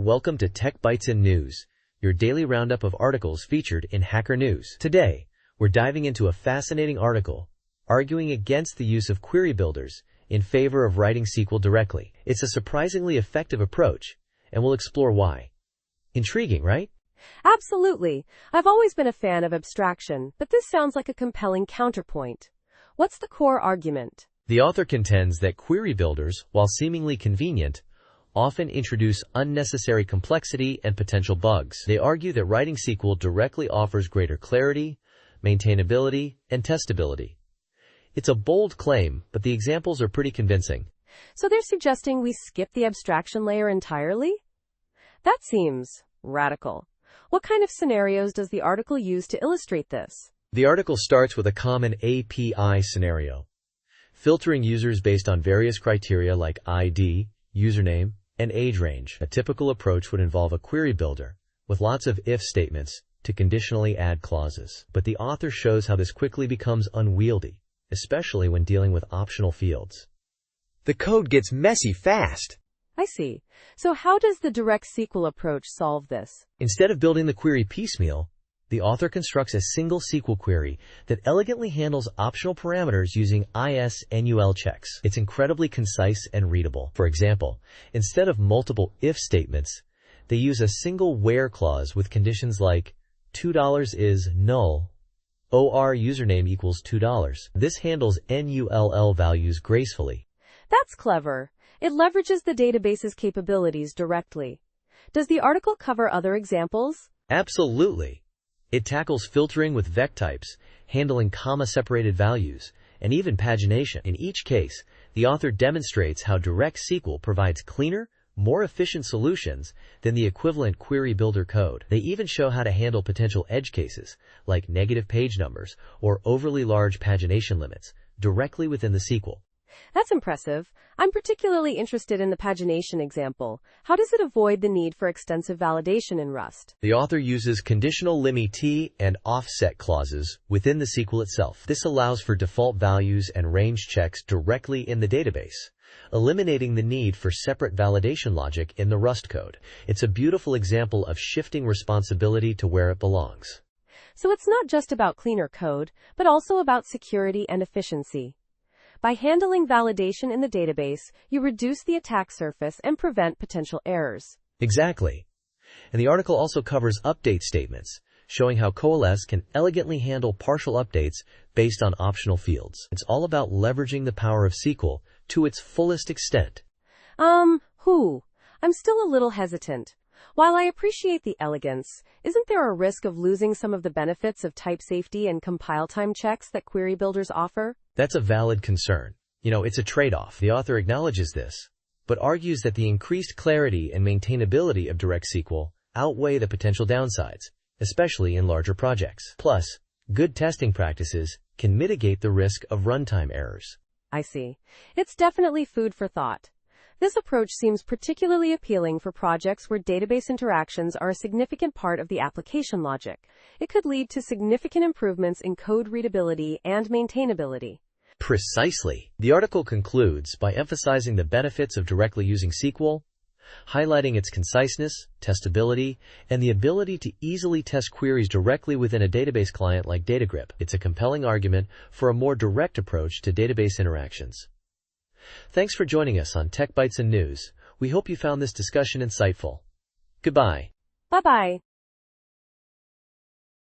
Welcome to Tech Bytes and News, your daily roundup of articles featured in Hacker News. Today, we're diving into a fascinating article arguing against the use of query builders in favor of writing SQL directly. It's a surprisingly effective approach, and we'll explore why. Intriguing, right? Absolutely. I've always been a fan of abstraction, but this sounds like a compelling counterpoint. What's the core argument? The author contends that query builders, while seemingly convenient, often introduce unnecessary complexity and potential bugs. They argue that writing SQL directly offers greater clarity, maintainability, and testability. It's a bold claim, but the examples are pretty convincing. So they're suggesting we skip the abstraction layer entirely? That seems radical. What kind of scenarios does the article use to illustrate this? The article starts with a common API scenario, filtering users based on various criteria like ID, username, and age range. A typical approach would involve a query builder with lots of if statements to conditionally add clauses. But the author shows how this quickly becomes unwieldy, especially when dealing with optional fields. The code gets messy fast. I see. So how does the direct SQL approach solve this? Instead of building the query piecemeal, the author constructs a single SQL query that elegantly handles optional parameters using IS-NUL checks. It's incredibly concise and readable. For example, instead of multiple if statements, they use a single where clause with conditions like $2 is null, OR username equals $2. This handles NULL values gracefully. That's clever. It leverages the database's capabilities directly. Does the article cover other examples? Absolutely. It tackles filtering with vec types, handling comma-separated values, and even pagination. In each case, the author demonstrates how direct SQL provides cleaner, more efficient solutions than the equivalent query builder code. They even show how to handle potential edge cases, like negative page numbers or overly large pagination limits, directly within the SQL. That's impressive. I'm particularly interested in the pagination example. How does it avoid the need for extensive validation in Rust? The author uses conditional limit and offset clauses within the SQL itself. This allows for default values and range checks directly in the database, eliminating the need for separate validation logic in the Rust code. It's a beautiful example of shifting responsibility to where it belongs. So it's not just about cleaner code, but also about security and efficiency. By handling validation in the database, you reduce the attack surface and prevent potential errors. Exactly. And the article also covers update statements, showing how Coalesce can elegantly handle partial updates based on optional fields. It's all about leveraging the power of SQL to its fullest extent. I'm still a little hesitant. While I appreciate the elegance, isn't there a risk of losing some of the benefits of type safety and compile time checks that query builders offer? That's a valid concern. It's a trade-off. The author acknowledges this, but argues that the increased clarity and maintainability of direct SQL outweigh the potential downsides, especially in larger projects. Plus, good testing practices can mitigate the risk of runtime errors. I see. It's definitely food for thought. This approach seems particularly appealing for projects where database interactions are a significant part of the application logic. It could lead to significant improvements in code readability and maintainability. Precisely. The article concludes by emphasizing the benefits of directly using SQL, highlighting its conciseness, testability, and the ability to easily test queries directly within a database client like DataGrip. It's a compelling argument for a more direct approach to database interactions. Thanks for joining us on Tech Bytes and News. We hope you found this discussion insightful. Goodbye. Bye-bye.